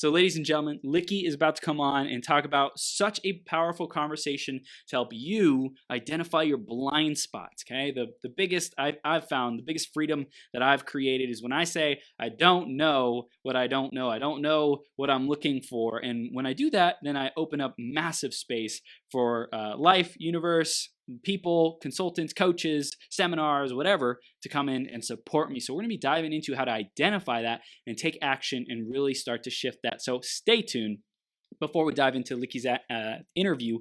So ladies and gentlemen, Likky is about to come on and talk about such a powerful conversation to help you identify your blind spots, okay? The biggest, I've found, the biggest freedom that I've created is when I say, I don't know what I don't know. I don't know what I'm looking for. And when I do that, then I open up massive space for life, universe, people, consultants, coaches, seminars, whatever, to come in and support me. So we're going to be diving into how to identify that and take action and really start to shift that. So stay tuned. Before we dive into Likky's interview,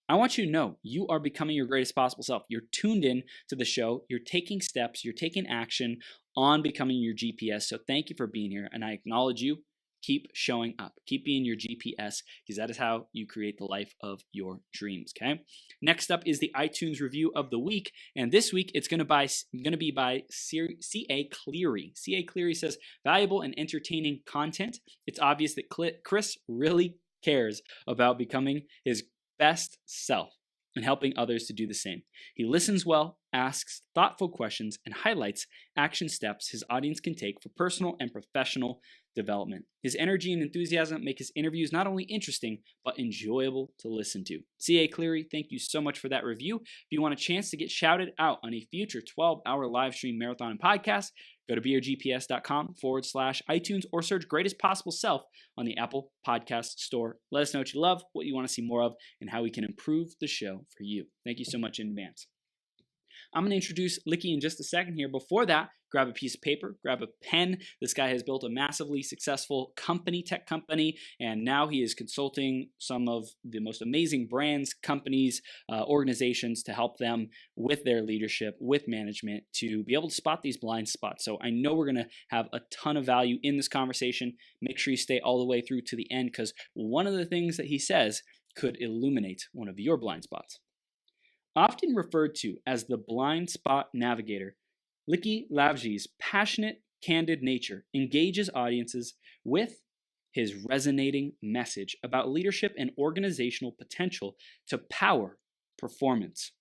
I want you to know you are becoming your greatest possible self. You're tuned in to the show. You're taking steps. You're taking action on becoming your GPS. So thank you for being here, and I acknowledge you. Keep showing up. Keep being your GPS, because that is how you create the life of your dreams, okay? Next up is the iTunes review of the week, and this week it's going to be by C.A. Cleary. C.A. Cleary says, valuable and entertaining content. It's obvious that Chris really cares about becoming his best self and helping others to do the same. He listens well, asks thoughtful questions, and highlights action steps his audience can take for personal and professional development. His energy and enthusiasm make his interviews not only interesting, but enjoyable to listen to. C.A. Cleary, thank you so much for that review. If you want a chance to get shouted out on a future 12-hour live stream marathon and podcast, go to beyourgps.com/iTunes or search Greatest Possible Self on the Apple Podcast Store. Let us know what you love, what you want to see more of, and how we can improve the show for you. Thank you so much in advance. I'm going to introduce Likky in just a second here. Before that, grab a piece of paper, grab a pen. This guy has built a massively successful company, tech company, and now he is consulting some of the most amazing brands, companies, organizations to help them with their leadership, with management, to be able to spot these blind spots. So I know we're going to have a ton of value in this conversation. Make sure you stay all the way through to the end, because one of the things that he says could illuminate one of your blind spots. Often referred to as the blind spot navigator, Likky Lavji's passionate, candid nature engages audiences with his resonating message about leadership and organizational potential to power performance.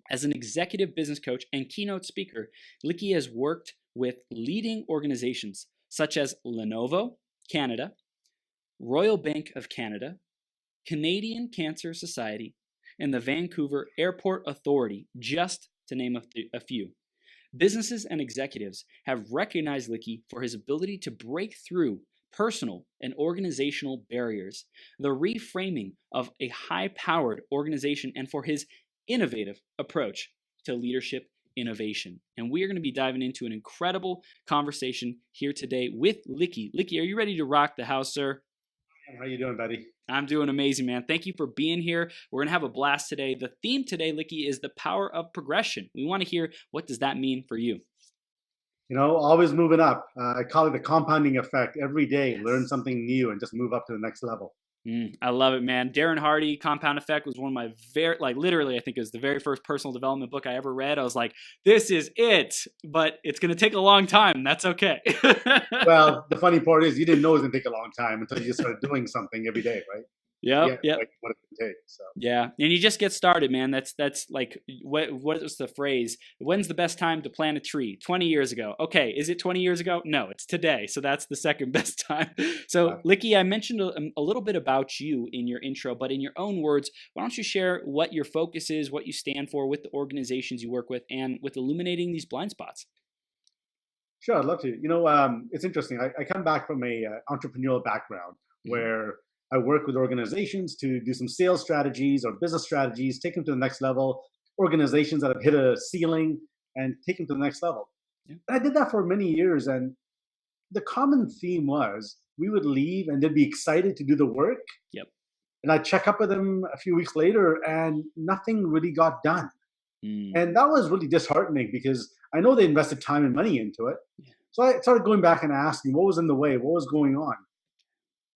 As an executive business coach and keynote speaker, Likky has worked with leading organizations such as Lenovo Canada, Royal Bank of Canada, Canadian Cancer Society, and the Vancouver Airport Authority, just to name a few. Businesses and executives have recognized Likky for his ability to break through personal and organizational barriers, the reframing of a high-powered organization, and for his innovative approach to leadership innovation. And we are going to be diving into an incredible conversation here today with Likky. Likky, are you ready to rock the house, sir? How you doing, buddy? I'm doing amazing, man. Thank you for being here. We're going to have a blast today. The theme today, Likky, is the power of progression. We want to hear, what does that mean for you? You know, always moving up. I call it the compounding effect. Every day, learn something new and just move up to the next level. I love it, man. Darren Hardy, Compound Effect, was one of my literally, I think it was the very first personal development book I ever read. I was like, this is it, but it's going to take a long time. That's okay. Well, the funny part is you didn't know it was going to take a long time until you just started doing something every day, right? Yep. Like what it can take. So. Yeah, and you just get started, man. That's like, what is the phrase? When's the best time to plant a tree? 20 years ago. Okay, is it 20 years ago? No, it's today. So that's the second best time. So Likky, I mentioned a little bit about you in your intro, but in your own words, why don't you share what your focus is, what you stand for with the organizations you work with, and with illuminating these blind spots? Sure, I'd love to. You know, it's interesting. I come back from a entrepreneurial background where I work with organizations to do some sales strategies or business strategies, take them to the next level, organizations that have hit a ceiling and take them to the next level. Yeah. And I did that for many years. And the common theme was we would leave and they'd be excited to do the work. Yep. And I'd check up with them a few weeks later and nothing really got done. And that was really disheartening because I know they invested time and money into it. Yeah. So I started going back and asking what was in the way, what was going on.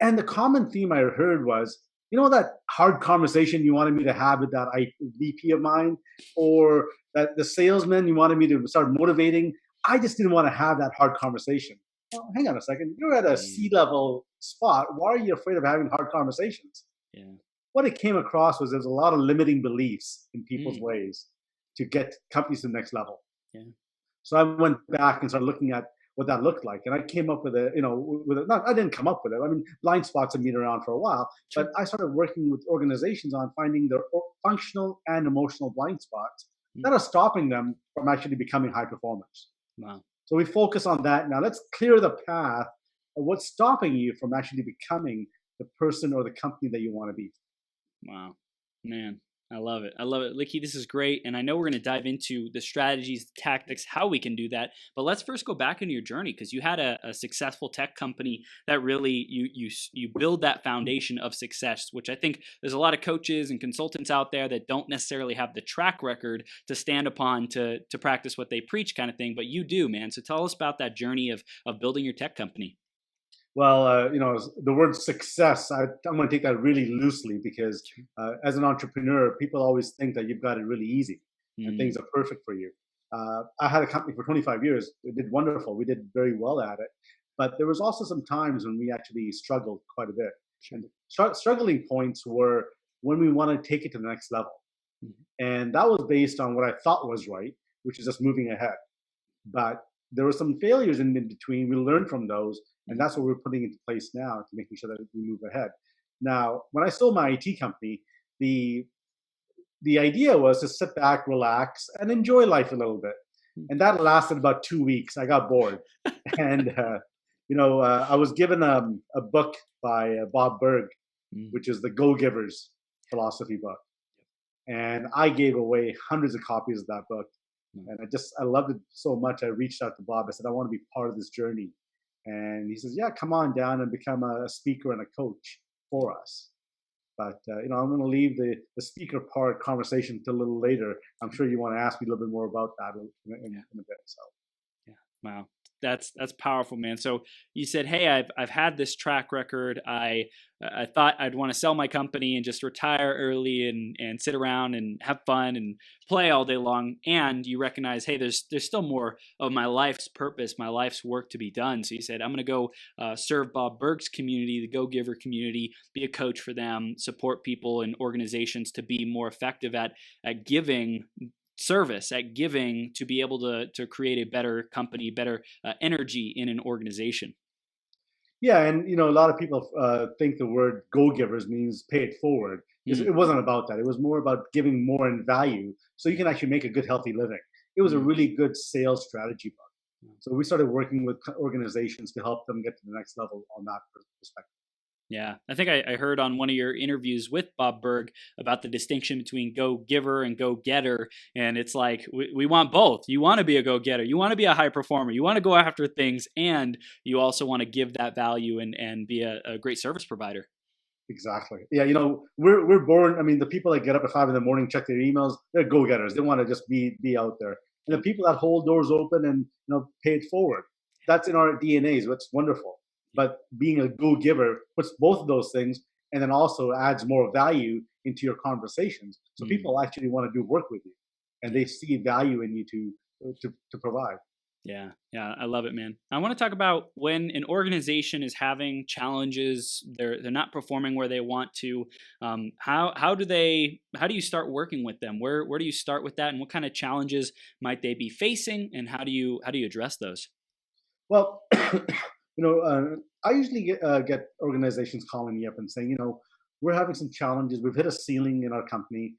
And the common theme I heard was, you know, that hard conversation you wanted me to have with that VP of mine, or that the salesman you wanted me to start motivating. I just didn't want to have that hard conversation. Well, hang on a second. You're at a C-level spot. Why are you afraid of having hard conversations? Yeah. What it came across was there's a lot of limiting beliefs in people's ways to get companies to the next level. Yeah. So I went back and started looking at, what that looked like. And I came up with not, I didn't come up with it. I mean, blind spots have been around for a while, but I started working with organizations on finding their functional and emotional blind spots that are stopping them from actually becoming high performers. Wow. So we focus on that. Now let's clear the path of what's stopping you from actually becoming the person or the company that you want to be. Wow, man. I love it. I love it. Likky, this is great. And I know we're going to dive into the strategies, tactics, how we can do that. But let's first go back into your journey, because you had a successful tech company that really, you build that foundation of success, which I think there's a lot of coaches and consultants out there that don't necessarily have the track record to stand upon to practice what they preach kind of thing. But you do, man. So tell us about that journey of building your tech company. Well, the word success, I'm going to take that really loosely, because as an entrepreneur, people always think that you've got it really easy and things are perfect for you. I had a company for 25 years. It did wonderful. We did very well at it. But there was also some times when we actually struggled quite a bit. And struggling points were when we want to take it to the next level. And that was based on what I thought was right, which is just moving ahead. But there were some failures in between. We learned from those, and that's what we're putting into place now to making sure that we move ahead. Now, when I sold my IT company, the idea was to sit back, relax, and enjoy life a little bit. And that lasted about 2 weeks. I got bored, and I was given a book by Bob Burg, which is the Go Givers philosophy book, and I gave away hundreds of copies of that book. And I loved it so much. I reached out to Bob. I said, I want to be part of this journey. And he says, yeah, come on down and become a speaker and a coach for us. But, I'm going to leave the speaker part conversation till a little later. I'm sure you want to ask me a little bit more about that in a bit. So, yeah. Wow. That's powerful, man. So you said, hey, I've had this track record. I thought I'd want to sell my company and just retire early and sit around and have fun and play all day long. And you recognize, hey, there's still more of my life's purpose, my life's work to be done. So you said, I'm going to go serve Bob Burg's community, the Go Giver community, be a coach for them, support people and organizations to be more effective at giving service, at giving, to be able to create a better company, better energy in an organization. Yeah, and a lot of people think the word "go givers" means pay it forward. It wasn't about that. It was more about giving more in value, so you can actually make a good, healthy living. It was a really good sales strategy book. So we started working with organizations to help them get to the next level on that perspective. Yeah, I think I heard on one of your interviews with Bob Burg about the distinction between go giver and go getter. And it's like, we want both. You want to be a go getter. You want to be a high performer. You want to go after things. And you also want to give that value and be a great service provider. Exactly. Yeah, we're born. I mean, the people that get up at 5 a.m, check their emails, they're go getters. They want to just be out there. And the people that hold doors open and pay it forward, that's in our DNAs. That's wonderful. But being a go-giver puts both of those things, and then also adds more value into your conversations. So people actually want to do work with you, and they see value in you to provide. Yeah, I love it, man. I want to talk about when an organization is having challenges, they're not performing where they want to. How do you start working with them? Where do you start with that, and what kind of challenges might they be facing, and how do you address those? Well, I usually get organizations calling me up and saying, we're having some challenges. We've hit a ceiling in our company,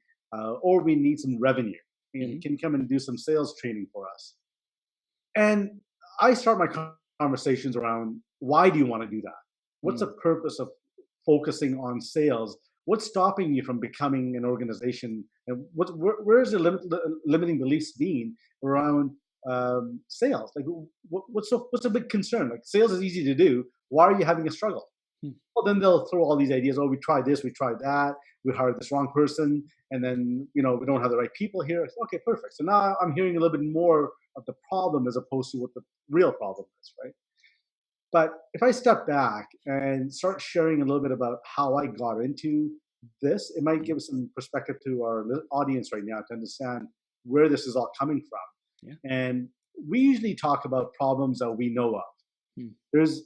or we need some revenue. And can you come and do some sales training for us? And I start my conversations around, why do you want to do that? What's the purpose of focusing on sales? What's stopping you from becoming an organization? And where is the limiting beliefs being around sales? Like, what's a big concern? Like, sales is easy to do. Why are you having a struggle? Well, then they'll throw all these ideas. Oh, we tried this, we tried that, we hired this wrong person, and then we don't have the right people here. Okay, perfect. So now I'm hearing a little bit more of the problem as opposed to what the real problem is, right? But if I step back and start sharing a little bit about how I got into this, it might give some perspective to our audience right now to understand where this is all coming from. Yeah. And we usually talk about problems that we know of. There's,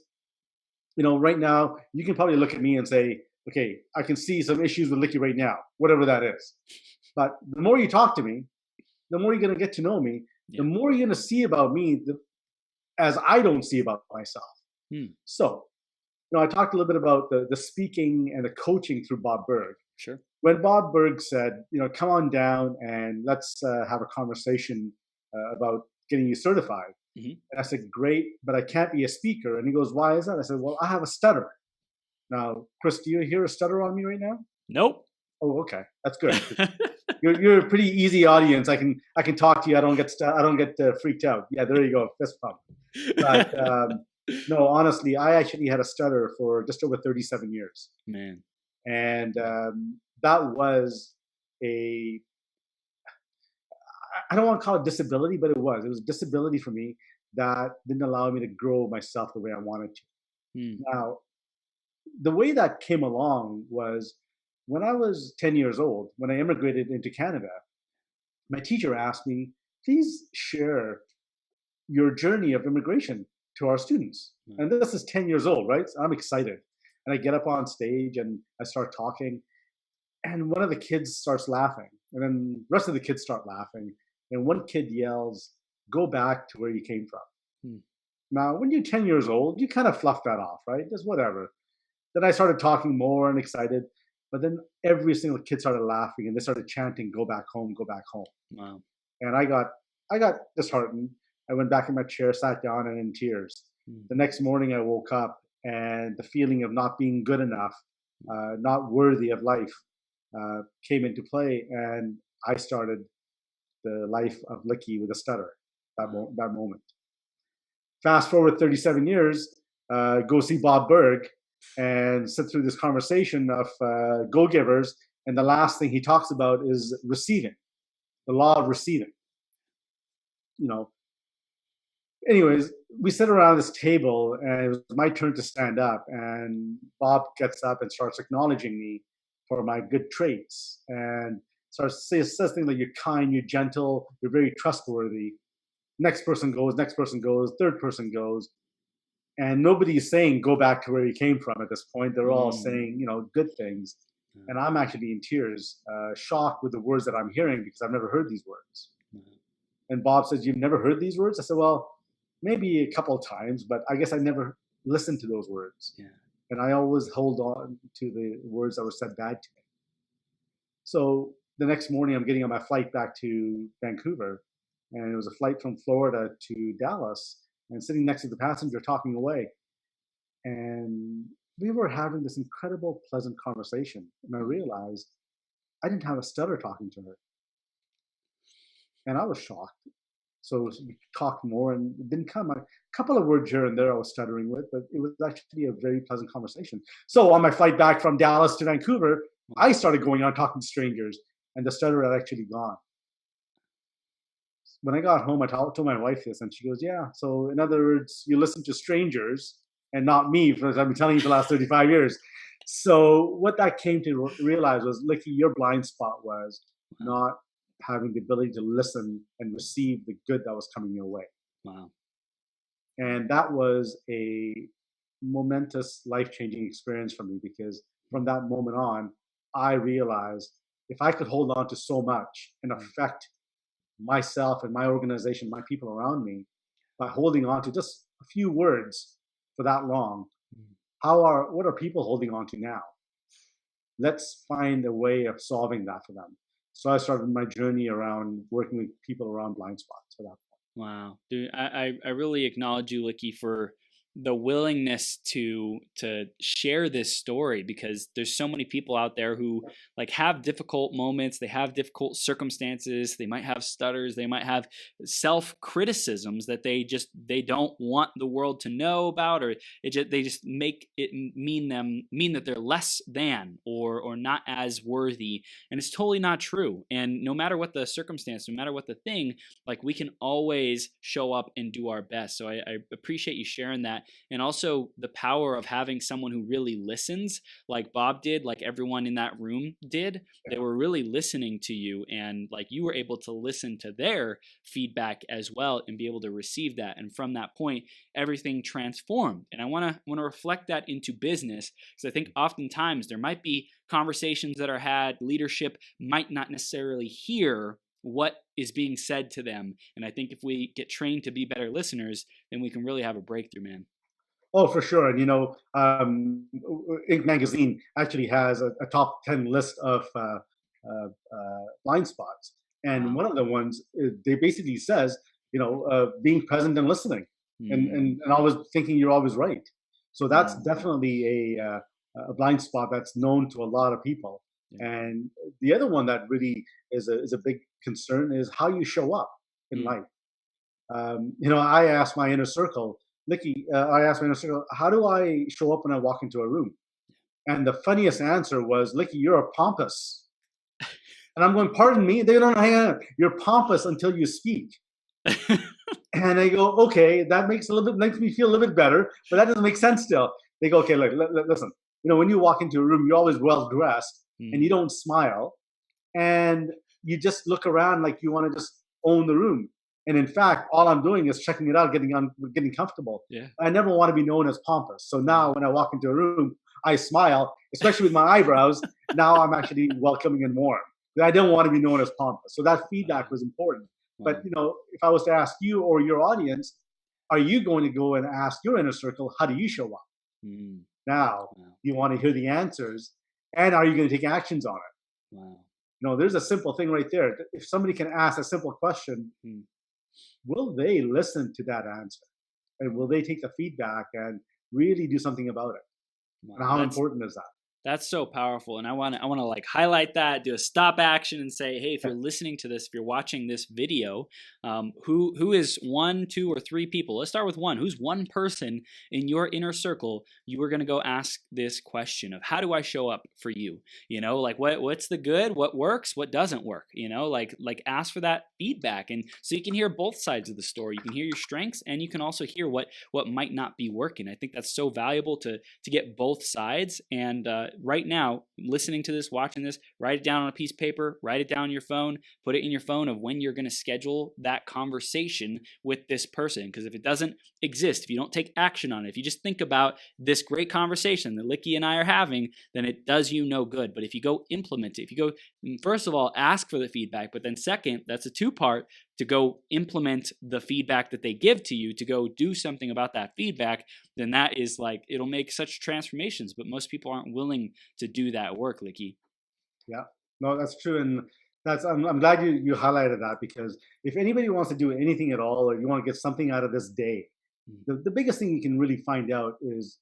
right now, you can probably look at me and say, okay, I can see some issues with Likky right now, whatever that is. But the more you talk to me, the more you're going to get to know me, the more you're going to see about me, as I don't see about myself. Hmm. So, I talked a little bit about the speaking and the coaching through Bob Berg. Sure. When Bob Berg said, come on down and let's have a conversation about getting you certified. Mm-hmm. And I said, great, but I can't be a speaker. And he goes, why is that? I said, well, I have a stutter. Now, Chris, do you hear a stutter on me right now? Nope. Oh, okay, that's good. You're a pretty easy audience. I can talk to you. I don't get freaked out. Yeah, there you go, fist pump. But no, honestly, I actually had a stutter for just over 37 years. Man. And that was I don't want to call it disability, but it was a disability for me that didn't allow me to grow myself the way I wanted to. Now, the way that came along was when I was 10 years old, when I immigrated into Canada, my teacher asked me, please share your journey of immigration to our students. And this is 10 years old, right? So I'm excited. And I get up on stage and I start talking. And one of the kids starts laughing. And then the rest of the kids start laughing. And one kid yells, go back to where you came from. Now, when you're 10 years old, you kind of fluff that off, right? Just whatever. Then I started talking more and excited. But then every single kid started laughing and they started chanting, go back home, go back home. Wow. And I got disheartened. I went back in my chair, sat down, and in tears. The next morning I woke up and the feeling of not being good enough, not worthy of life, came into play. And I started the life of Likky with a stutter that moment. Fast forward 37 years, go see Bob Berg and sit through this conversation of go-givers. And the last thing he talks about is receiving, the law of receiving. Anyways, we sit around this table and it was my turn to stand up. And Bob gets up and starts acknowledging me for my good traits and says things like, you're kind, you're gentle, you're very trustworthy. Next person goes, third person goes. And nobody's saying go back to where you came from at this point. They're all saying, good things. And I'm actually in tears, shocked with the words that I'm hearing because I've never heard these words. And Bob says, you've never heard these words? I said, well, maybe a couple of times, but I guess I never listened to those words. Yeah. And I always hold on to the words that were said bad to me. So the next morning I'm getting on my flight back to Vancouver, and it was a flight from Florida to Dallas, and sitting next to the passenger talking away. And we were having this incredible, pleasant conversation. And I realized I didn't have a stutter talking to her. And I was shocked. So we talked more and it didn't come. A couple of words here and there I was stuttering with, but it was actually a very pleasant conversation. So on my flight back from Dallas to Vancouver, I started going on talking to strangers, and the stutter had actually gone. When I got home, I told my wife this, and she goes, yeah, so in other words, you listen to strangers and not me, because I've been telling you for the last 35 years. So what that came to realize was, Likky, your blind spot was not having the ability to listen and receive the good that was coming your way. Wow. And that was a momentous, life-changing experience for me, because from that moment on, I realized if I could hold on to so much and affect myself and my organization, my people around me, by holding on to just a few words for that long, what are people holding on to now? Let's find a way of solving that for them. So I started my journey around working with people around blind spots for that point. Wow, dude, I really acknowledge you, Likky, for the willingness to share this story, because there's so many people out there who have difficult moments, they have difficult circumstances, they might have stutters, they might have self-criticisms that they don't want the world to know about, or they just make it mean that they're less than or not as worthy, and it's totally not true. And no matter what the circumstance, no matter what the thing, we can always show up and do our best. So I appreciate you sharing that. And also the power of having someone who really listens, like Bob did, like everyone in that room did. They were really listening to you, and you were able to listen to their feedback as well and be able to receive that. And from that point, everything transformed. And I want to reflect that into business, because I think oftentimes there might be conversations that are had, leadership might not necessarily hear what is being said to them. And I think if we get trained to be better listeners, then we can really have a breakthrough, man. Oh, for sure. And Inc. magazine actually has a top 10 list of blind spots, and Wow. one of the ones they basically says, being present and listening, and always thinking you're always right. So that's definitely a blind spot that's known to a lot of people. Yeah. And the other one that really is a big concern is how you show up in life. I asked my inner circle, Likky, I asked my inner circle, how do I show up when I walk into a room? And the funniest answer was, Likky, you're a pompous. And I'm going, pardon me? They don't, hang on. You're pompous until you speak. And I go, okay, that makes me feel a little bit better, but that doesn't make sense still. They go, okay, look, listen, when you walk into a room, you're always well dressed and you don't smile, and you just look around like you want to just own the room. And in fact, all I'm doing is checking it out, getting comfortable. Yeah. I never want to be known as pompous. So now when I walk into a room, I smile, especially with my eyebrows. Now I'm actually welcoming and warm. I don't want to be known as pompous. So that feedback was important. But if I was to ask you or your audience, are you going to go and ask your inner circle, how do you show up? Now, you want to hear the answers, and are you going to take actions on it? Wow. There's a simple thing right there. If somebody can ask a simple question, will they listen to that answer? And will they take the feedback and really do something about it? Wow. And how important is that? That's so powerful. And I want to like highlight that, do a stop action and say, hey, if you're listening to this, if you're watching this video, who is 1, 2, or 3 people? Let's start with one. Who's one person in your inner circle you are going to go ask this question of, how do I show up for you? Like what's the good, what works, what doesn't work, like ask for that feedback. And so you can hear both sides of the story. You can hear your strengths, and you can also hear what might not be working. I think that's so valuable to get both sides. And right now, listening to this, watching this, write it down on a piece of paper, write it down on your phone, put it in your phone of when you're going to schedule that conversation with this person. Because if it doesn't exist, if you don't take action on it, if you just think about this great conversation that Likky and I are having, then it does you no good. But if you go implement it, if you go, first of all, ask for the feedback, but then second, that's a 2-part, to go implement the feedback that they give to you, to go do something about that feedback, then that is like, it'll make such transformations. But most people aren't willing to do that work, Likky. Yeah, no, that's true. And I'm glad you highlighted that, because if anybody wants to do anything at all, or you want to get something out of this day, the biggest thing you can really find out is,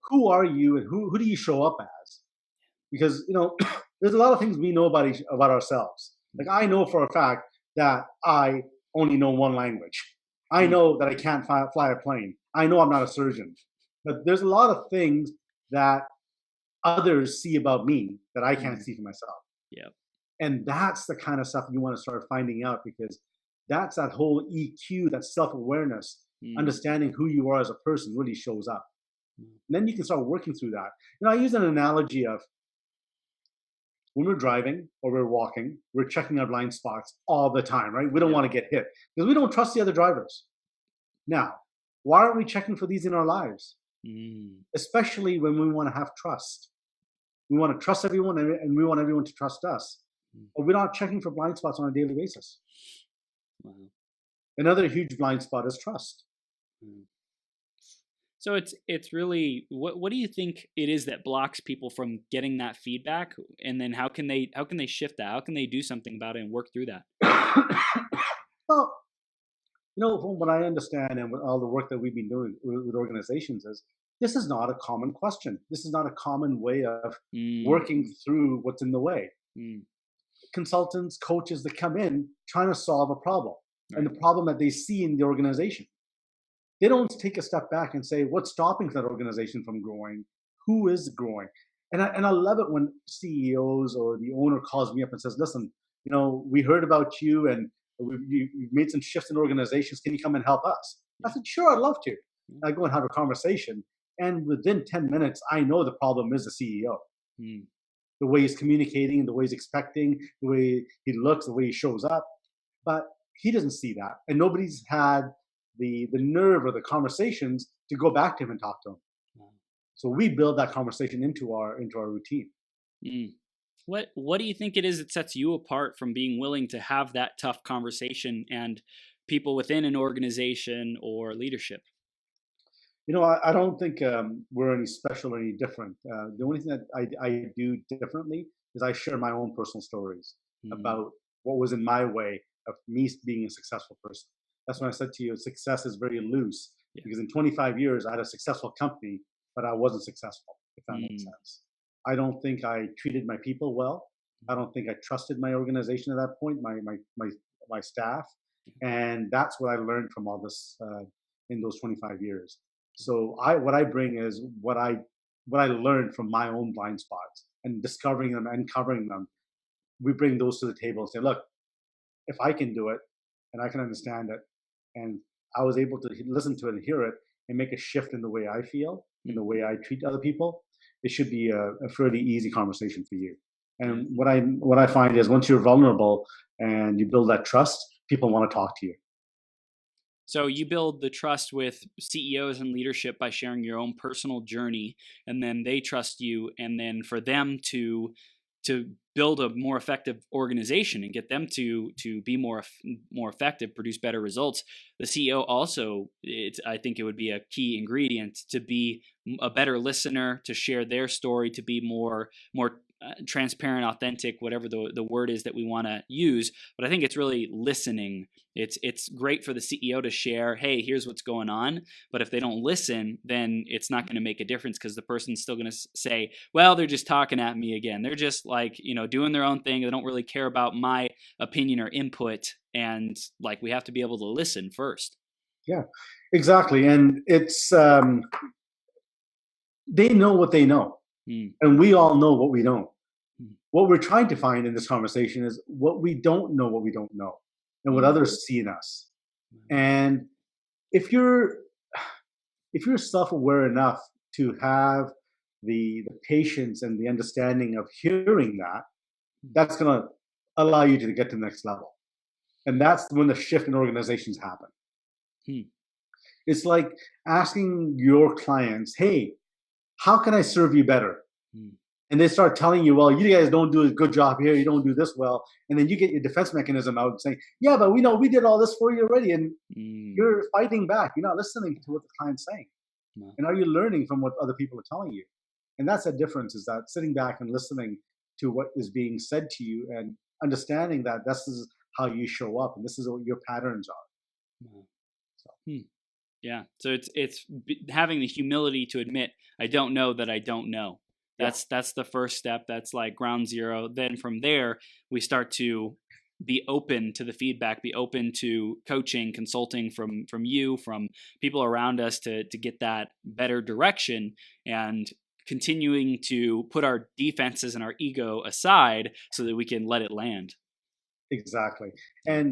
who are you and who do you show up as? Because, there's a lot of things we know about ourselves. Like, I know for a fact that I only know one language. I know that I can't fly a plane. I know I'm not a surgeon. But there's a lot of things that others see about me that I can't see for myself. Yeah. And that's the kind of stuff you want to start finding out, because that's that whole EQ, that self-awareness, understanding who you are as a person really shows up. And then you can start working through that. I use an analogy of, when we're driving or we're walking, we're checking our blind spots all the time, right? We don't want to get hit because we don't trust the other drivers. Now, why aren't we checking for these in our lives? Especially when we want to have trust. We want to trust everyone, and we want everyone to trust us. But we're not checking for blind spots on a daily basis. Wow. Another huge blind spot is trust. So it's really, what do you think it is that blocks people from getting that feedback? And then how can they shift that? How can they do something about it and work through that? Well, from what I understand, and with all the work that we've been doing with organizations, is this is not a common question. This is not a common way of working through what's in the way. Consultants, coaches that come in trying to solve a problem, and the problem that they see in the organization. They don't take a step back and say, what's stopping that organization from growing? Who is growing? And I love it when CEOs or the owner calls me up and says, listen, we heard about you, and you've made some shifts in organizations. Can you come and help us? I said, sure, I'd love to. I go and have a conversation. And within 10 minutes, I know the problem is the CEO. The way he's communicating, the way he's expecting, the way he looks, the way he shows up. But he doesn't see that. And nobody's had the nerve or the conversations to go back to him and talk to him. So we build that conversation into our routine. What do you think it is that sets you apart from being willing to have that tough conversation and people within an organization or leadership? I don't think we're any special or any different. The only thing that I do differently is I share my own personal stories Mm, about what was in my way of me being a successful person. That's when I said to you, success is very loose yeah. because in 25 years I had a successful company, but I wasn't successful, if that makes Mm, sense. I don't think I treated my people well. I don't think I trusted my organization at that point, my staff, and that's what I learned from all this in those 25 years. So what I bring is what I learned from my own blind spots and discovering them and covering them. We bring those to the table and say, look, if I can do it and I can understand it, and I was able to listen to it and hear it and make a shift in the way I feel, in mm, the way I treat other people, it should be a fairly easy conversation for you. yeah. And what I find is once you're vulnerable and you build that trust, people want to talk to you. So you build the trust with CEOs and leadership by sharing your own personal journey, and then they trust you, and then for them to build a more effective organization and get them to be more effective, produce better results. The CEO also, I think it would be a key ingredient to be a better listener, to share their story, to be more transparent, authentic, whatever the word is that we want to use. But I think it's really listening. It's great for the CEO to share, hey, here's what's going on. But if they don't listen, then it's not going to make a difference because the person's still going to say, well, they're just talking at me again. They're just like, doing their own thing. They don't really care about my opinion or input. And like, we have to be able to listen first. Yeah, exactly. And it's they know what they know, Mm, and we all know what we don't. mm, What we're trying to find in this conversation is what we don't know, what we don't know, and what mm, others see in us. And if you're self-aware enough to have the patience and the understanding of hearing that, that's going to allow you to get to the next level. And that's when the shift in organizations happen. mm, It's like asking your clients, hey, how can I serve you better? mm, And they start telling you, well, you guys don't do a good job here, you don't do this well. And then you get your defense mechanism out saying, yeah, but we know we did all this for you already. And mm, you're fighting back. You're not listening to what the client's saying. mm. And are you learning from what other people are telling you? And that's the difference, is that sitting back and listening to what is being said to you and understanding that this is how you show up and this is what your patterns are. Wow. So, Hmm. Yeah. So having the humility to admit I don't know that I don't know. yeah, That's the first step. That's like ground zero. Then from there we start to be open to the feedback, be open to coaching, consulting from you, from people around us to get that better direction, and continuing to put our defenses and our ego aside so that we can let it land. exactly. Yeah. And,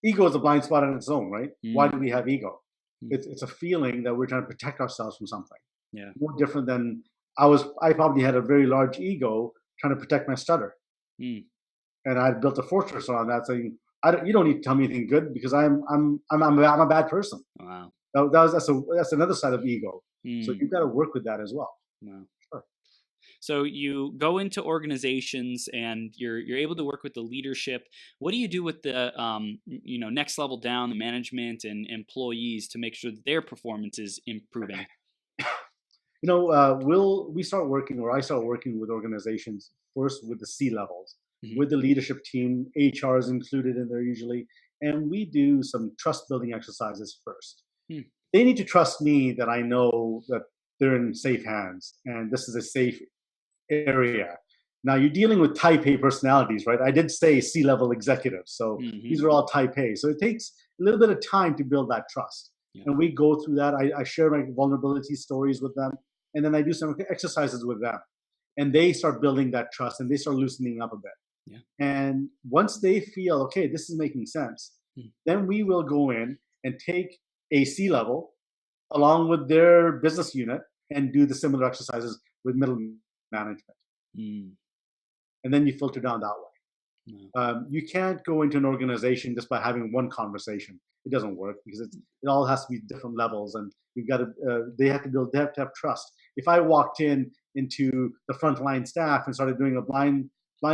ego is a blind spot on its own, right? Why do Mm, we have ego? mm, It's a feeling that we're trying to protect ourselves from something. yeah. No different than I probably had a very large ego trying to protect my stutter. Mm, And I built a fortress on that, saying, "You don't need to tell me anything good because I'm a bad person." wow. That's another side of ego. So Mm, you've got to work with that as well. wow. Sure. So you go into organizations and you're able to work with the leadership. What do you do with the next level down, the management and employees, to make sure that their performance is improving? We start working, or I start working with organizations first with the C levels, Hmm. with the leadership team. HR is included in there usually, and we do some trust building exercises first. Hmm. They need to trust me that I know that they're in safe hands and this is a safe area. Now you're dealing with type A personalities, right? I did say C-level executives, so Hmm. these are all type A. So it takes a little bit of time to build that trust, Yeah. and we go through that. I share my vulnerability stories with them, and then I do some exercises with them, and they start building that trust, and they start loosening up a bit. Yeah. And once they feel okay, this is making sense, Hmm. then we will go in and take a C-level along with their business unit and do the similar exercises with middle management, Mm. and then you filter down that way. Wow. You can't go into an organization just by having one conversation. It doesn't work because it all has to be different levels, and you've got to. They have to have trust. If I walked in into the frontline staff and started doing a blind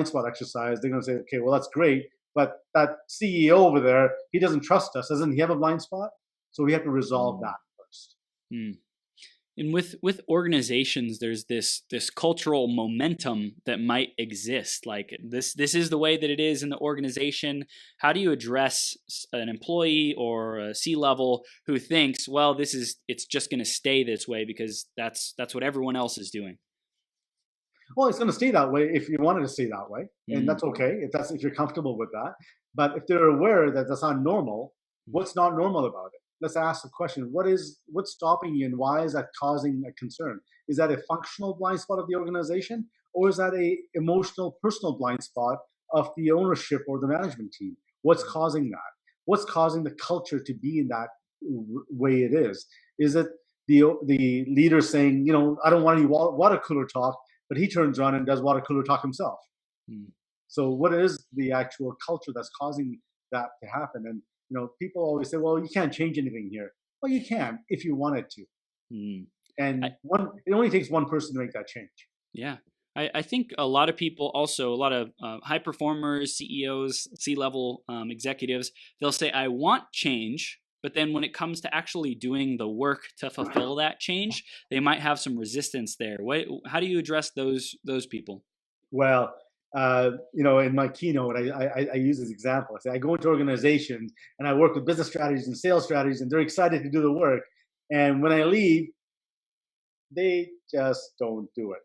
spot exercise, they're going to say, okay, well, that's great, but that CEO over there, he doesn't trust us. Doesn't he have a blind spot? So we have to resolve that first. Mm. And with organizations, there's this cultural momentum that might exist. Like this is the way that it is in the organization. How do you address an employee or a C-level who thinks, well, it's just going to stay this way because that's what everyone else is doing? Well, it's going to stay that way if you want it to stay that way, and that's okay if you're comfortable with that. But if they're aware that that's not normal, what's not normal about it? Let's ask the question: what's stopping you, and why is that causing a concern? Is that a functional blind spot of the organization, or is that a emotional, personal blind spot of the ownership or the management team? What's causing that? What's causing the culture to be in that way it is? Is it the leader saying, I don't want any water cooler talk, but he turns around and does water cooler talk himself? So what is the actual culture that's causing that to happen? And people always say, well, you can't change anything here. Well, you can if you wanted to. And it only takes one person to make that change. Yeah. I think a lot of people also, a lot of high performers, CEOs, C-level executives, they'll say, I want change. But then when it comes to actually doing the work to fulfill that change, they might have some resistance there. How do you address those people? Well, in my keynote, I use this example. I say I go into organizations and I work with business strategies and sales strategies, and they're excited to do the work. And when I leave, they just don't do it.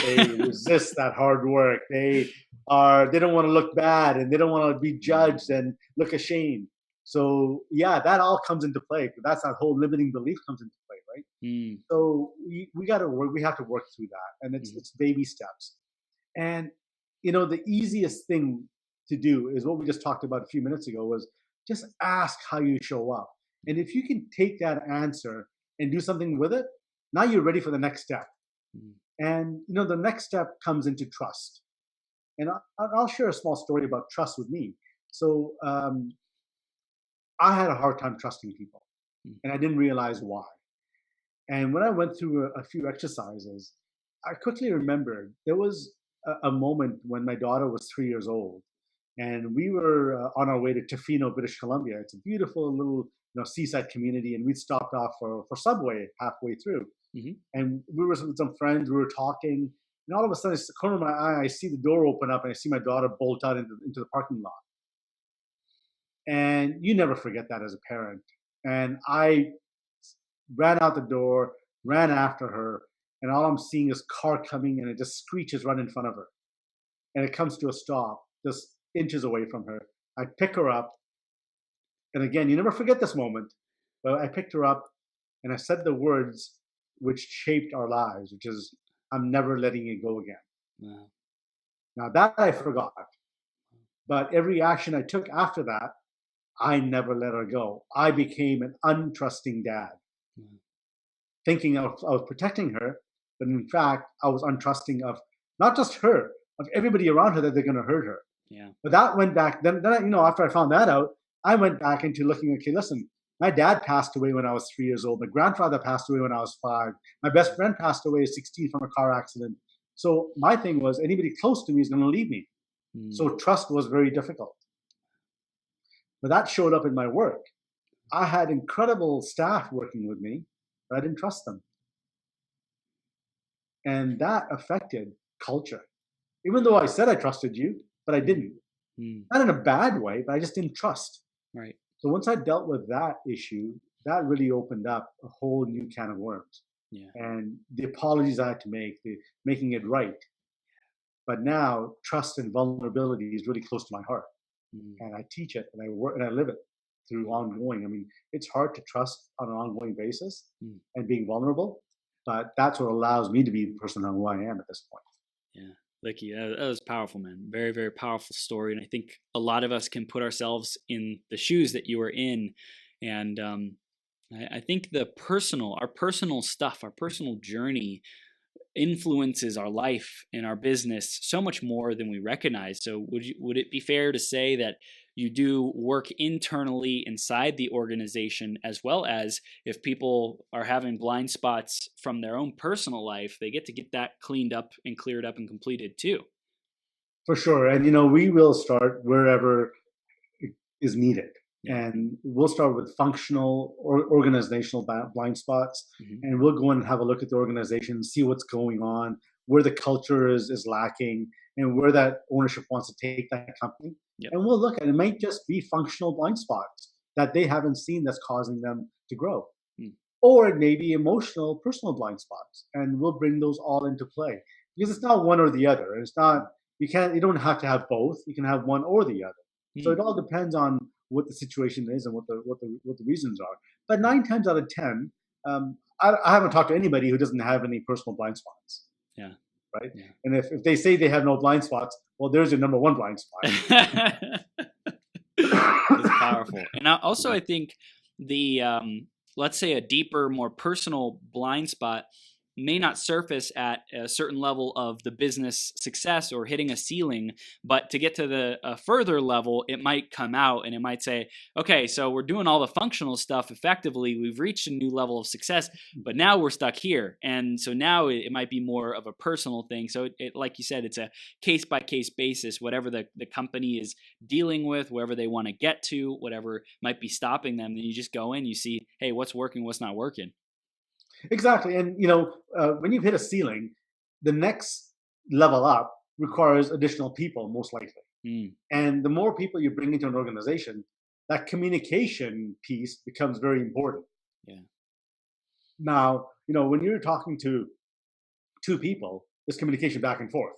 They resist that hard work. They don't want to look bad, and they don't want to be judged and look ashamed. So yeah, that all comes into play. That's that whole limiting belief comes into play, right? So we got to work. We have to work through that, and it's baby steps. And the easiest thing to do is what we just talked about a few minutes ago, was just ask how you show up. And if you can take that answer and do something with it, now you're ready for the next step. And the next step comes into trust. And I'll share a small story about trust with me. So I had a hard time trusting people, and I didn't realize why. And when I went through a few exercises, I quickly remembered there was a moment when my daughter was 3 years old, and we were on our way to Tofino, British Columbia. It's a beautiful little seaside community, and we'd stopped off for Subway halfway through. And we were with some friends, we were talking, and all of a sudden, it's the corner of my eye, I see the door open up, and I see my daughter bolt out into the parking lot. And you never forget that as a parent. And I ran out the door, ran after her, and all I'm seeing is car coming, and it just screeches right in front of her. And it comes to a stop, just inches away from her. I pick her up, and again, you never forget this moment, but I picked her up, and I said the words which shaped our lives, which is, I'm never letting it go again. Wow. Now that I forgot, but every action I took after that, I never let her go. I became an untrusting dad, thinking I was protecting her, but in fact, I was untrusting of not just her, of everybody around her, that they're going to hurt her. Yeah. But that went back. Then after I found that out, I went back into looking. Okay, listen, my dad passed away when I was 3 years old. My grandfather passed away when I was 5. My best friend passed away at 16 from a car accident. So my thing was, anybody close to me is going to leave me. So trust was very difficult. But that showed up in my work. I had incredible staff working with me, but I didn't trust them. And that affected culture. Even though I said I trusted you, but I didn't. Not in a bad way, but I just didn't trust. Right. So once I dealt with that issue, that really opened up a whole new can of worms. Yeah. And the apologies I had to make, making it right. But now trust and vulnerability is really close to my heart. And I teach it, and I work and I live it through ongoing. I mean, it's hard to trust on an ongoing basis and being vulnerable, but that's what allows me to be the person who I am at this point. Yeah. Likky, that was powerful, man. Very, very powerful story. And I think a lot of us can put ourselves in the shoes that you were in. And I think our personal stuff, our personal journey influences our life and our business so much more than we recognize. So would it be fair to say that you do work internally inside the organization, as well as if people are having blind spots from their own personal life, they get to get that cleaned up and cleared up and completed too. For sure. And, we will start wherever is needed. Yeah. And we'll start with functional or organizational blind spots. And we'll go in and have a look at the organization, see what's going on, where the culture is lacking, and where that ownership wants to take that company. Yep. And we'll look at it. It might just be functional blind spots that they haven't seen that's causing them to grow. Or it may be emotional, personal blind spots. And we'll bring those all into play. Because it's not one or the other. It's not, you don't have to have both. You can have one or the other. So it all depends on what the situation is and what the reasons are. But 9 times out of 10, I haven't talked to anybody who doesn't have any personal blind spots. Yeah. Right. Yeah. And if they say they have no blind spots, well, there's your number one blind spot. It's powerful. And also, I think the let's say a deeper, more personal blind spot may not surface at a certain level of the business success or hitting a ceiling, but to get to the further level, it might come out and it might say, okay, so we're doing all the functional stuff effectively. We've reached a new level of success, but now we're stuck here. And so now it might be more of a personal thing. So it like you said, it's a case by case basis, whatever the company is dealing with, wherever they want to get to, whatever might be stopping them. Then you just go in, you see, hey, what's working, what's not working. Exactly. And, when you've hit a ceiling, the next level up requires additional people, most likely. And the more people you bring into an organization, that communication piece becomes very important. Yeah. Now, when you're talking to 2 people, there's communication back and forth.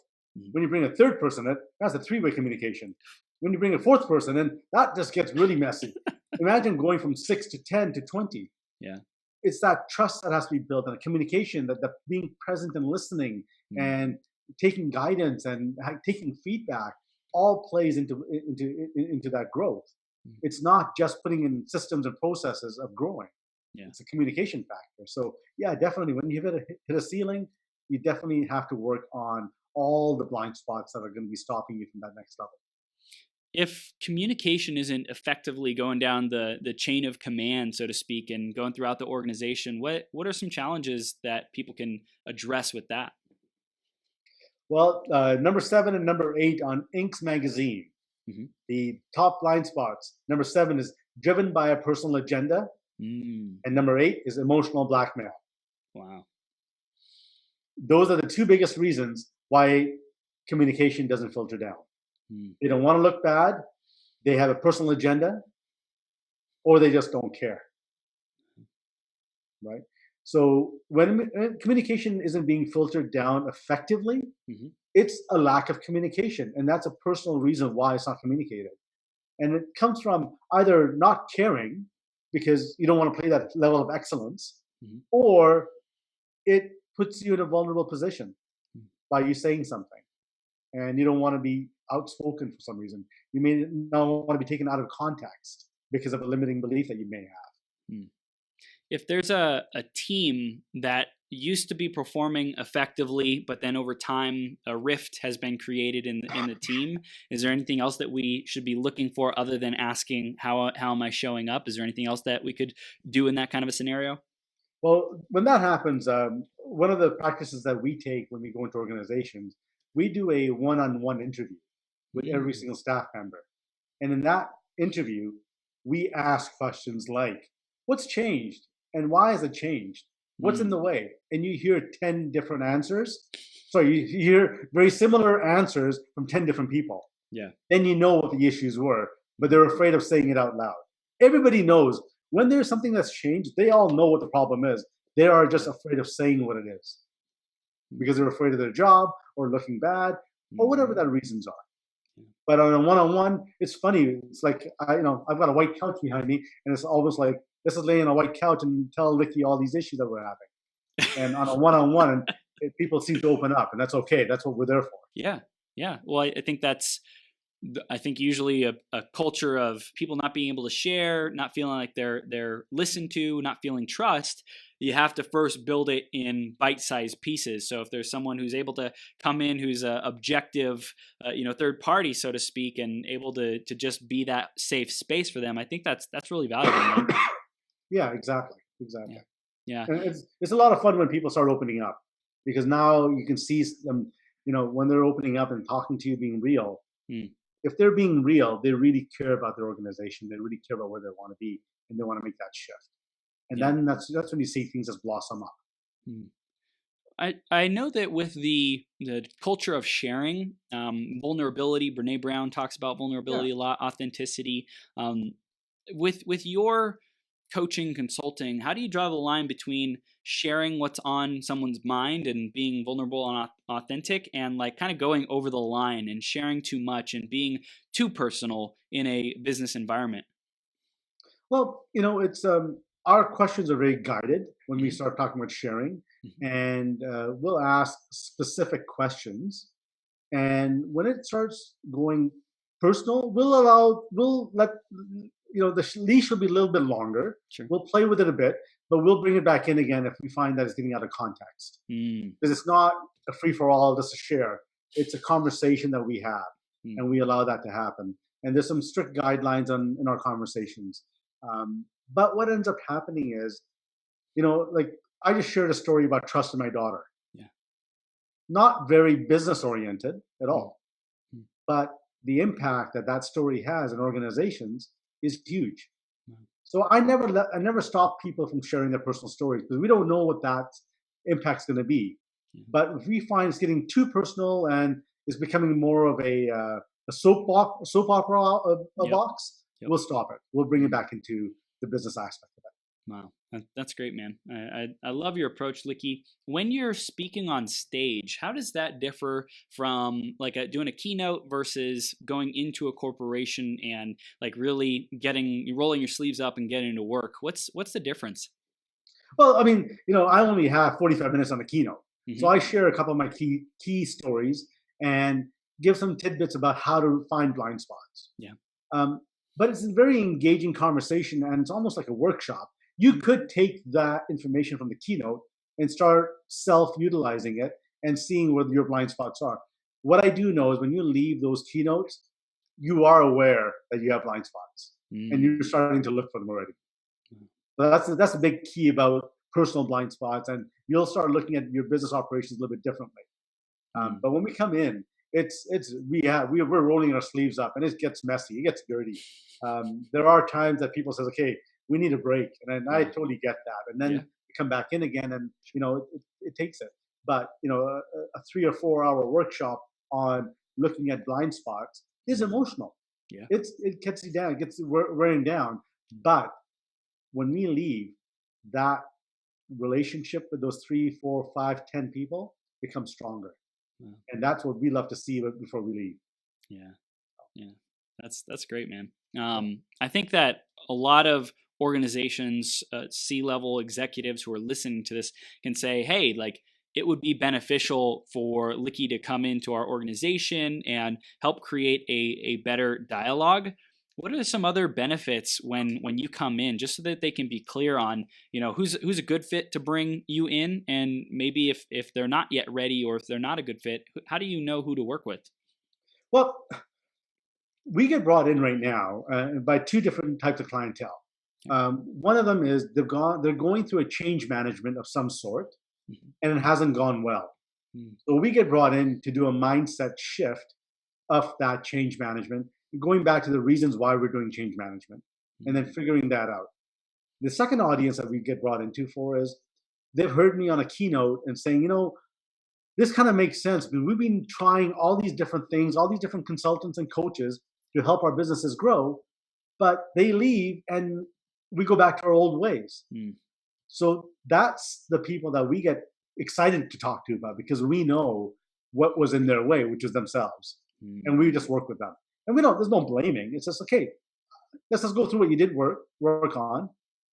When you bring a third person in, that's a 3-way communication. When you bring a 4th person in, that just gets really messy. Imagine going from 6 to 10 to 20. Yeah. It's that trust that has to be built and a communication that being present and listening and taking guidance and taking feedback all plays into that growth. It's not just putting in systems and processes of growing. Yeah. It's a communication factor. So yeah, definitely when you hit a ceiling, you definitely have to work on all the blind spots that are going to be stopping you from that next level. If communication isn't effectively going down the chain of command, so to speak, and going throughout the organization, what are some challenges that people can address with that? Well, number 7 and number 8 on Inc.'s magazine, the top blind spots. Number 7 is driven by a personal agenda, and number 8 is emotional blackmail. Wow. Those are the 2 biggest reasons why communication doesn't filter down. They don't want to look bad, they have a personal agenda, or they just don't care. Right? So when communication isn't being filtered down effectively, it's a lack of communication. And that's a personal reason why it's not communicated. And it comes from either not caring because you don't want to play that level of excellence, or it puts you in a vulnerable position by you saying something. And you don't want to be outspoken for some reason. You may not want to be taken out of context because of a limiting belief that you may have. If there's a team that used to be performing effectively, but then over time a rift has been created in the team, is there anything else that we should be looking for other than asking how am I showing up? Is there anything else that we could do in that kind of a scenario? Well, when that happens, one of the practices that we take when we go into organizations, we do a one-on-one interview with every single staff member. And in that interview, we ask questions like, what's changed? And why has it changed? What's in the way? And you hear 10 different answers. So you hear very similar answers from 10 different people. Yeah. Then you know what the issues were, but they're afraid of saying it out loud. Everybody knows when there's something that's changed, they all know what the problem is. They are just afraid of saying what it is because they're afraid of their job or looking bad or whatever their reasons are. But on a one-on-one, it's funny. It's like, I've got a white couch behind me, and it's almost like, this is laying on a white couch and tell Likky all these issues that we're having. And on a one-on-one, people seem to open up, and that's okay. That's what we're there for. Yeah. Well, I think usually a culture of people not being able to share, not feeling like they're listened to, not feeling trust. you have to first build it in bite-sized pieces. So if there's someone who's able to come in who's a objective, third party, so to speak, and able to just be that safe space for them, I think that's really valuable, man. Yeah, exactly. Yeah. And it's a lot of fun when people start opening up, because now you can see them, when they're opening up and talking to you, being real. If they're being real, they really care about their organization. They really care about where they want to be, and they want to make that shift. And then that's when you see things just blossom up. I know that with the culture of sharing, vulnerability, Brene Brown talks about vulnerability a lot, authenticity. With your coaching, consulting, how do you draw the line between sharing what's on someone's mind and being vulnerable and authentic, and like kind of going over the line and sharing too much and being too personal in a business environment? Well, it's our questions are very guided when we start talking about sharing, and we'll ask specific questions. And when it starts going personal, we'll let the leash will be a little bit longer. Sure. We'll play with it a bit, but we'll bring it back in again if we find that it's getting out of context. Because it's not a free for all, just a share. It's a conversation that we have, and we allow that to happen. And there's some strict guidelines in our conversations. But what ends up happening is, like I just shared a story about trust in my daughter. Yeah. Not very business oriented at all, but the impact that story has in organizations is huge. So I never stop people from sharing their personal stories, because we don't know what that impact's going to be. But if we find it's getting too personal and it's becoming more of a soap opera box, we'll stop it. We'll bring it back into the business aspect of it. Wow, that's great, man. I love your approach, Likky. When you're speaking on stage, how does that differ from like doing a keynote versus going into a corporation and like really rolling your sleeves up and getting to work? What's the difference? Well, I mean, I only have 45 minutes on the keynote, so I share a couple of my key stories and give some tidbits about how to find blind spots. Yeah. But it's a very engaging conversation, and it's almost like a workshop. You could take that information from the keynote and start self-utilizing it and seeing where your blind spots are. What I do know is when you leave those keynotes, you are aware that you have blind spots, and you're starting to look for them already. So that's a big key about personal blind spots, and you'll start looking at your business operations a little bit differently. But when we come in, we're rolling our sleeves up, and it gets messy, it gets dirty. There are times that people says, "Okay, we need a break," and I totally get that. And then we come back in again, and it takes it. But a 3 or 4 hour workshop on looking at blind spots is emotional. Yeah, it gets you down, it gets wearing down. But when we leave, that relationship with those 3, 4, 5, 10 people becomes stronger. And that's what we love to see before we leave. Yeah, that's great, man. I think that a lot of organizations, C-level executives who are listening to this can say, hey, like it would be beneficial for Likky to come into our organization and help create a better dialogue. What are some other benefits when you come in, just so that they can be clear on, who's a good fit to bring you in, and maybe if they're not yet ready, or if they're not a good fit, how do you know who to work with? Well, we get brought in right now by 2 different types of clientele. One of them is they're going through a change management of some sort, and it hasn't gone well. So we get brought in to do a mindset shift of that change management, going back to the reasons why we're doing change management, and then figuring that out. The second audience that we get brought into for is they've heard me on a keynote and saying, this kind of makes sense, because we've been trying all these different things, all these different consultants and coaches to help our businesses grow, but they leave and we go back to our old ways. So that's the people that we get excited to talk to about, because we know what was in their way, which is themselves. And we just work with them. And there's no blaming. It's just, okay, let's just go through what you did work on,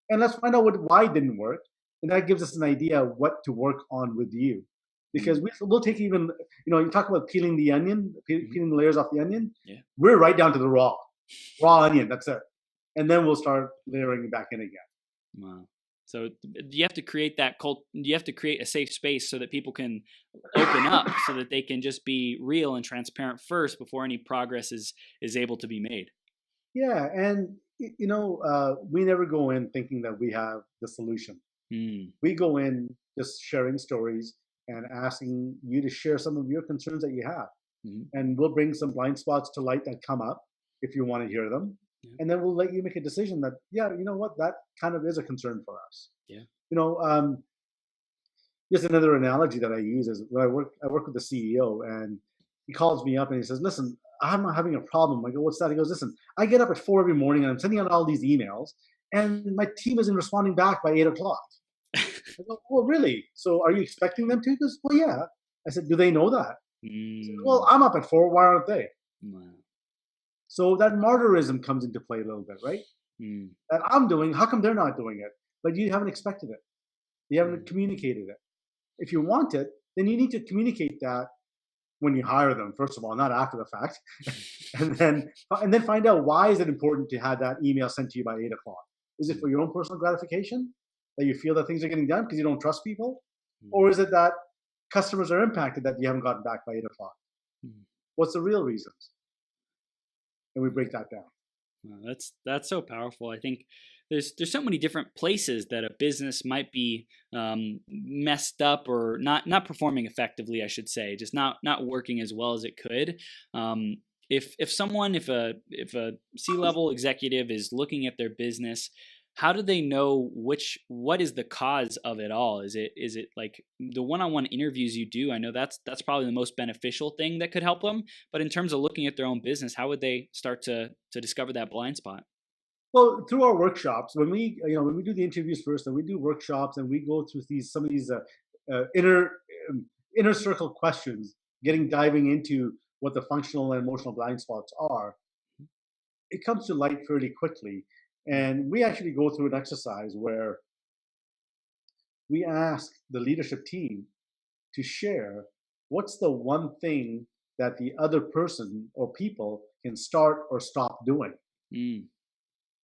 and let's find out why it didn't work. And that gives us an idea of what to work on with you. Because we'll take even, you talk about peeling the onion, peeling the layers off the onion. Yeah. We're right down to the raw onion. That's it. And then we'll start layering it back in again. Wow. So you have to create that you have to create a safe space so that people can open up, so that they can just be real and transparent first before any progress is able to be made. Yeah, and we never go in thinking that we have the solution. We go in just sharing stories and asking you to share some of your concerns that you have. And we'll bring some blind spots to light that come up if you want to hear them. Yeah. And then we'll let you make a decision that, yeah, you know what, that kind of is a concern for us. Yeah. Just another analogy that I use is when I work with the CEO, and he calls me up and he says, listen, I'm not having a problem. I go, what's that? He goes, listen, I get up at 4 every morning and I'm sending out all these emails and my team isn't responding back by 8 o'clock. I go, well, really? So are you expecting them to? He goes, well, yeah. I said, do they know that? He said, well, I'm up at 4. Why aren't they? Wow. So that martyrism comes into play a little bit, right? That I'm doing, how come they're not doing it? But you haven't expected it. You haven't communicated it. If you want it, then you need to communicate that when you hire them, first of all, not after the fact. and then find out, why is it important to have that email sent to you by 8 o'clock? Is it for your own personal gratification, that you feel that things are getting done because you don't trust people? Or is it that customers are impacted that you haven't gotten back by 8 o'clock? What's the real reasons? And we break that down. Wow, that's so powerful. I think there's so many different places that a business might be messed up or not performing effectively, I should say, just not working as well as it could. If a C-level executive is looking at their business, how do they know what is the cause of it all? Is it like the one-on-one interviews you do? I know that's probably the most beneficial thing that could help them. But in terms of looking at their own business, how would they start to discover that blind spot? Well, through our workshops, when we do the interviews first, and we do workshops, and we go through some of these inner circle questions, diving into what the functional and emotional blind spots are, it comes to light fairly quickly. And we actually go through an exercise where we ask the leadership team to share what's the one thing that the other person or people can start or stop doing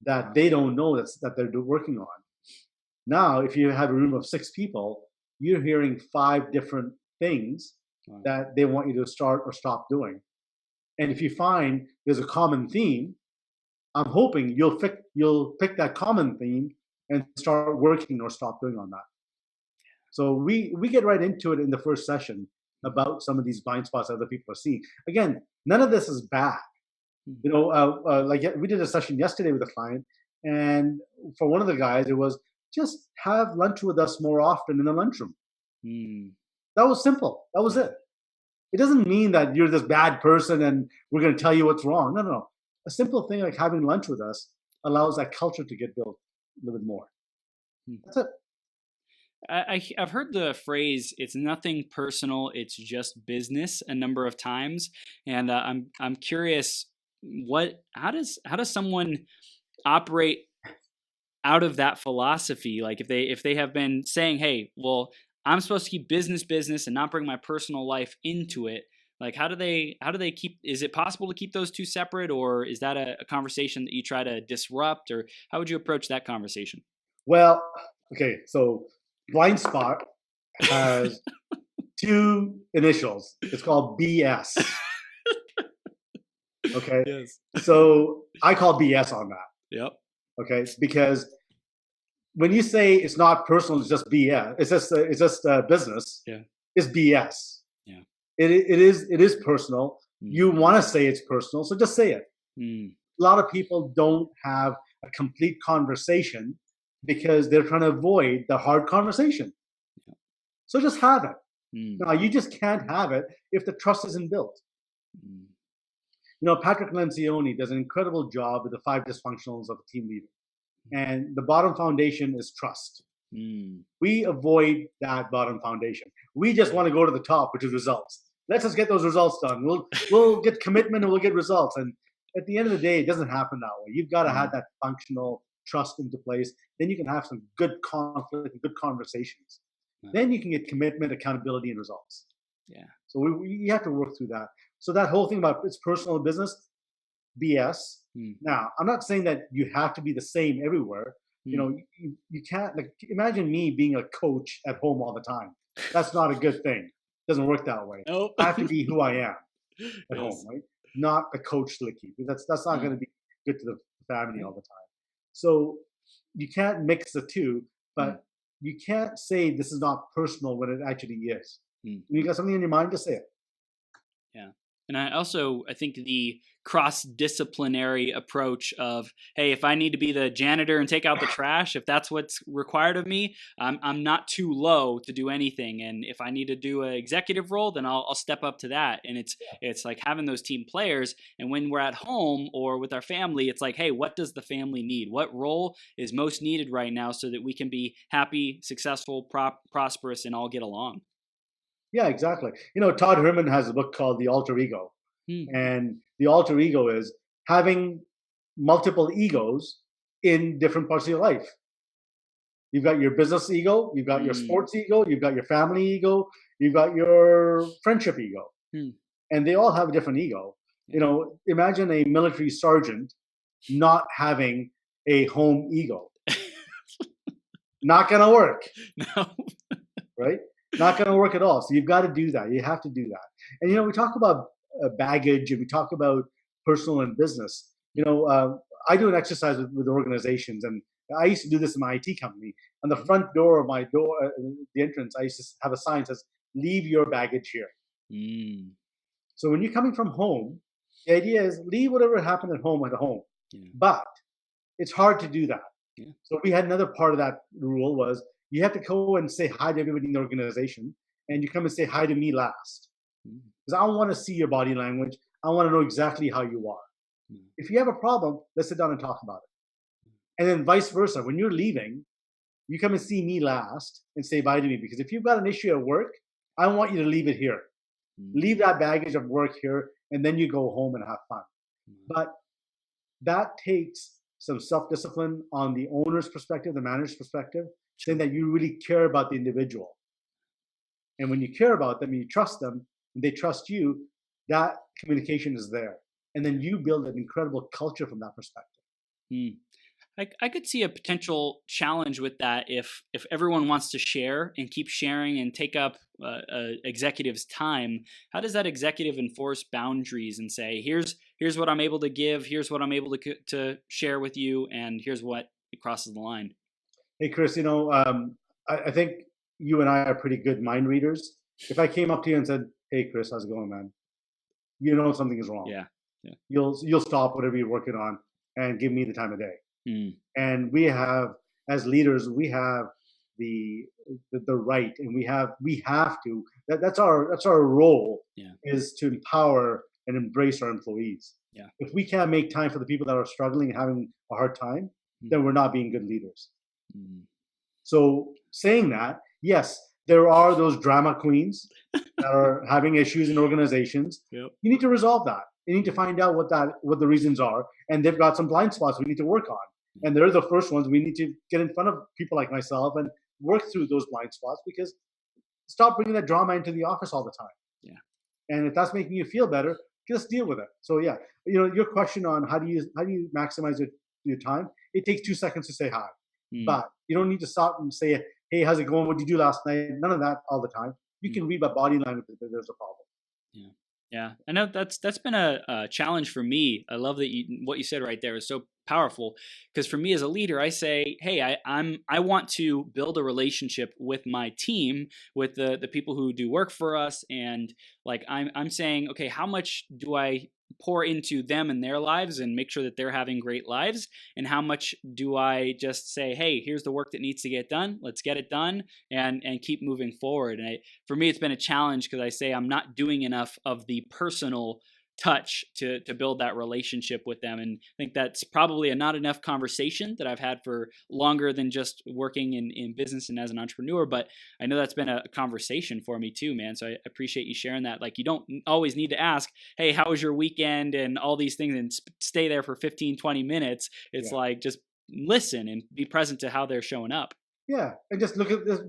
that they don't know that they're working on. Now, if you have a room of 6 people, you're hearing 5 different things that they want you to start or stop doing. And if you find there's a common theme, I'm hoping you'll pick that common theme and start working or stop doing on that. So we get right into it in the first session about some of these blind spots other people are seeing. Again, none of this is bad. Like we did a session yesterday with a client, and for one of the guys, it was just have lunch with us more often in the lunchroom. That was simple. That was it. It doesn't mean that you're this bad person and we're going to tell you what's wrong. No. A simple thing like having lunch with us allows that culture to get built a little bit more. That's it. I've heard the phrase "it's nothing personal, it's just business" a number of times, and I'm curious, how does someone operate out of that philosophy? Like if they have been saying, "Hey, well, I'm supposed to keep business and not bring my personal life into it." Like how do they keep? Is it possible to keep those two separate, or is that a conversation that you try to disrupt, or how would you approach that conversation? Well, okay, so blind spot has 2 initials. It's called BS. Okay. Yes. So I call BS on that. Yep. Okay, because when you say it's not personal, it's just BS. It's just business. Yeah. It's BS. Yeah. It is personal. You want to say it's personal, so just say it. A lot of people don't have a complete conversation because they're trying to avoid the hard conversation. Yeah. So just have it. Now, you just can't have it if the trust isn't built. Patrick Lencioni does an incredible job with the 5 dysfunctionals of a team leader. And the bottom foundation is trust. We avoid that bottom foundation. We just want to go to the top, which is results. Let's just get those results done. We'll get commitment and we'll get results. And at the end of the day, it doesn't happen that way. You've got to have that functional trust into place. Then you can have some good conflict and good conversations. Then you can get commitment, accountability, and results. Yeah. So you have to work through that. So that whole thing about it's personal business, BS. Now, I'm not saying that you have to be the same everywhere, You know, you can't, like, imagine me being a coach at home all the time. That's not a good thing. Doesn't work that way. Nope. I have to be who I am at home, Yes. right? Not the coach Likky. That's not Mm, going to be good to the family right. all the time. So you can't mix the two, Mm, but you can't say this is not personal when it actually is. mm. When you got something in your mind, just say it. Yeah. And I think the cross-disciplinary approach of, hey, if I need to be the janitor and take out the trash, if that's what's required of me, I'm not too low to do anything. And if I need to do an executive role, then I'll step up to that. And it's like having those team players. And when we're at home or with our family, it's like, hey, what does the family need? What role is most needed right now so that we can be happy, successful, prosperous, and all get along? Yeah, exactly. You know, Todd Herman has a book called The Alter Ego. Hmm. And the alter ego is having multiple egos in different parts of your life. You've got your business ego, you've got your Mm. sports ego, you've got your family ego, you've got your friendship ego. Hmm. And they all have a different ego. You Yeah. know, imagine a military sergeant not having a home ego. Not going to work, No. right? Not going to work at all. So you've got to do that. You have to do that. And, you know, we talk about baggage and we talk about personal and business. You know, I do an exercise with organizations, and I used to do this in my IT company. On the Mhm. front door of my door, the entrance, I used to have a sign that says, leave your baggage here. Mm. So when you're coming from home, the idea is leave whatever happened at home. Yeah. But it's hard to do that. Yeah. So we had another part of that rule was you have to go and say hi to everybody in the organization, and you come and say hi to me last. Mm. Because I want to see your body language. I want to know exactly how you are. Mm. If you have a problem, let's sit down and talk about it. And then vice versa. When you're leaving, you come and see me last and say bye to me. Because if you've got an issue at work, I want you to leave it here. Leave Mm. that baggage of work here, and then you go home and have fun. Mm. But that takes some self-discipline on the owner's perspective, the manager's perspective, saying Sure. that you really care about the individual. And when you care about them and you trust them and they trust you, that communication is there. And then you build an incredible culture from that perspective. Mm. I could see a potential challenge with that if everyone wants to share and keep sharing and take up executive's time. How does that executive enforce boundaries and say, here's what I'm able to give, here's what I'm able to share with you, and here's what it crosses the line? Hey, Chris, you know, I think you and I are pretty good mind readers. If I came up to you and said, "Hey, Chris, how's it going, man?" You know something is wrong. Yeah. Yeah. You'll stop whatever you're working on and give me the time of day. Mm. And we have, as leaders, we have the the right, and we have to. That's our role, Yeah. is to empower and embrace our employees. Yeah. If we can't make time for the people that are struggling and having a hard time, Mm. then we're not being good leaders. Mm. So saying that, yes, there are those drama queens that are having issues in organizations. Yep. You need to resolve that. You need to find out what the reasons are, and they've got some blind spots we need to work on. And they're the first ones we need to get in front of people like myself and work through those blind spots, because stop bringing that drama into the office all the time. Yeah. And if that's making you feel better, just deal with it. So yeah, you know, your question on how do you maximize your time? It takes 2 seconds to say hi, Mm. but you don't need to stop and say, "Hey, how's it going? What did you do last night?" None of that all the time. You Mm. can read by body language if there's a problem. Yeah. Yeah. I know that's been a challenge for me. I love that what you said right there is so powerful, because for me as a leader, I say, hey, I want to build a relationship with my team, with the people who do work for us, and like I'm saying, okay, how much do I pour into them and their lives and make sure that they're having great lives, and how much do I just say, hey, here's the work that needs to get done, let's get it done, and keep moving forward. And for me, it's been a challenge because I say I'm not doing enough of the personal touch to build that relationship with them. And I think that's probably a not enough conversation that I've had for longer than just working in business and as an entrepreneur. But I know that's been a conversation for me too, man. So I appreciate you sharing that. Like, you don't always need to ask, hey, how was your weekend and all these things, and stay there for 15, 20 minutes. It's Yeah. like, just listen and be present to how they're showing up. Yeah, and just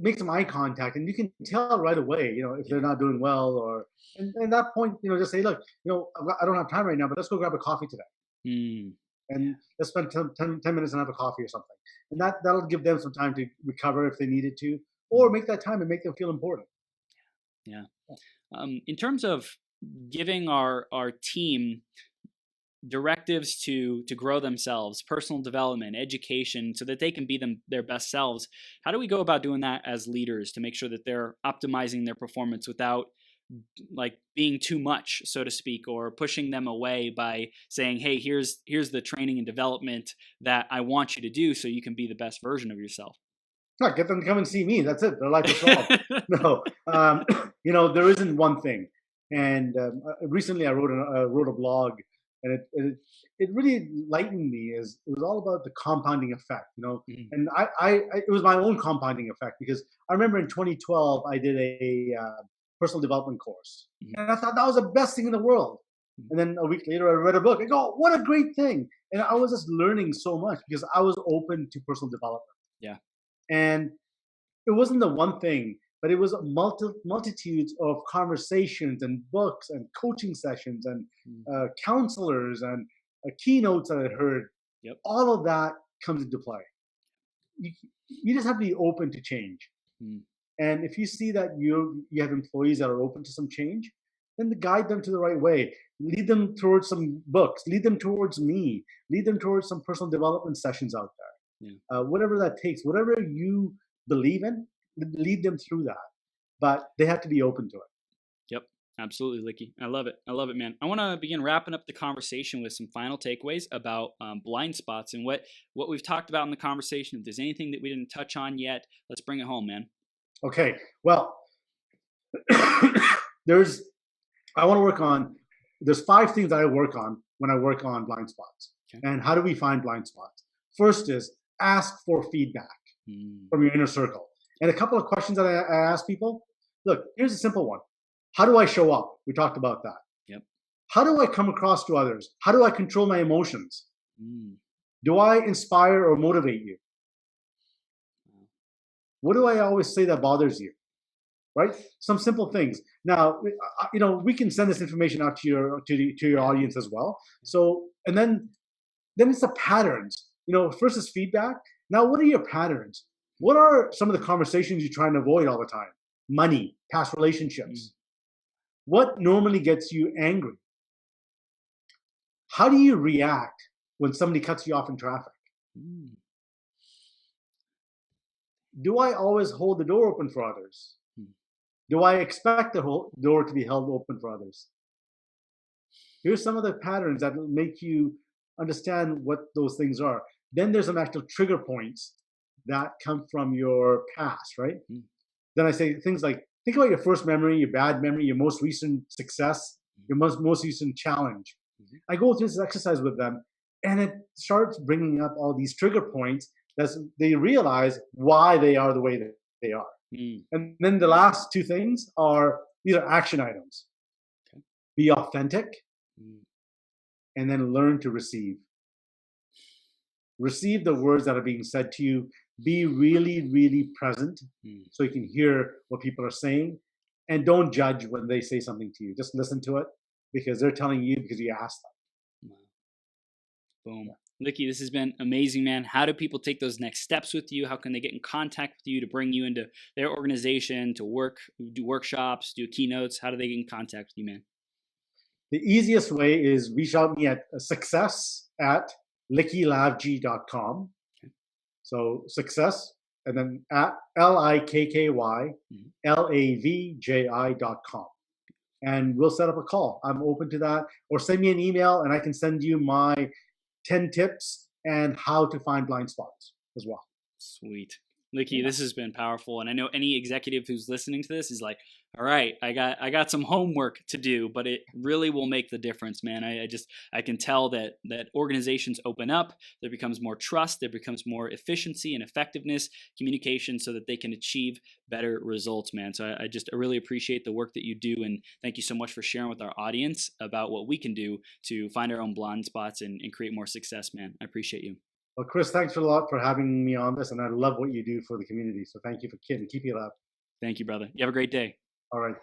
make some eye contact, and you can tell right away, you know, if they're not doing well, or and at that point, you know, just say, look, you know, I don't have time right now, but let's go grab a coffee today. Mm. and let's spend 10 minutes and have a coffee or something. And that'll give them some time to recover if they needed to, or make that time and make them feel important. Yeah. In terms of giving our team directives to grow themselves, personal development, education, so that they can be their best selves, how do we go about doing that as leaders to make sure that they're optimizing their performance without like being too much, so to speak, or pushing them away by saying, hey, here's the training and development that I want you to do so you can be the best version of yourself? No, get them to come and see me. That's it. Their life is solved. No, there isn't one thing. And recently, I wrote a blog, and it really lightened me. It was all about the compounding effect, And it was my own compounding effect, because I remember in 2012 I did a personal development course, and I thought that was the best thing in the world. And then a week later, I read a book. I go, what a great thing! And I was just learning so much because I was open to personal development. Yeah. And it wasn't the one thing, but it was multitudes of conversations and books and coaching sessions and counselors and keynotes that I heard. Yep. All of that comes into play. You just have to be open to change. And if you see that you have employees that are open to some change, then guide them to the right way. Lead them towards some books. Lead them towards me. Lead them towards some personal development sessions out there. Yeah. Whatever that takes, whatever you believe in, lead them through that. But they have to be open to it. Yep, absolutely, Likky. I love it, man. I want to begin wrapping up the conversation with some final takeaways about blind spots and what we've talked about in the conversation. If there's anything that we didn't touch on yet, let's bring it home, man. Okay, well, there's 5 things that I work on when I work on blind spots. Okay. And how do we find blind spots? First is ask for feedback from your inner circle. And a couple of questions that I ask people. Look, here's a simple one. How do I show up? We talked about that. Yep. How do I come across to others? How do I control my emotions? Do I inspire or motivate you? What do I always say that bothers you? Right? Some simple things. Now, we can send this information out to your audience as well. So, and then it's the patterns. First is feedback. Now, what are your patterns? What are some of the conversations you try and avoid all the time? Money, past relationships. What normally gets you angry? How do you react when somebody cuts you off in traffic? Do I always hold the door open for others? Do I expect the whole door to be held open for others? Here's some of the patterns that will make you understand what those things are. Then there's some actual trigger points that come from your past, right? Then I say things like, think about your first memory, your bad memory, your most recent success, your most recent challenge. I go through this exercise with them, and it starts bringing up all these trigger points as they realize why they are the way that they are. And then the last 2 things are, these are action items. Okay. Be authentic, and then learn to receive. Receive the words that are being said to you. Be really, really present so you can hear what people are saying. And don't judge when they say something to you. Just listen to it because they're telling you because you asked them. Boom. Likky, this has been amazing, man. How do people take those next steps with you? How can they get in contact with you to bring you into their organization, to do workshops, do keynotes? How do they get in contact with you, man? The easiest way is reach out to me at success@likkylavji.com. Okay. So success, and then at LIKKYLAVJI.com. And we'll set up a call. I'm open to that. Or send me an email and I can send you my 10 tips and how to find blind spots as well. Sweet. Likky, this has been powerful. And I know any executive who's listening to this is like, all right, I got some homework to do, but it really will make the difference, man. I can tell that organizations open up, there becomes more trust, there becomes more efficiency and effectiveness, communication, so that they can achieve better results, man. So I really appreciate the work that you do, and thank you so much for sharing with our audience about what we can do to find our own blind spots and create more success, man. I appreciate you. Well, Chris, thanks a lot for having me on this, and I love what you do for the community. So thank you for keeping it up. Thank you, brother. You have a great day. All right.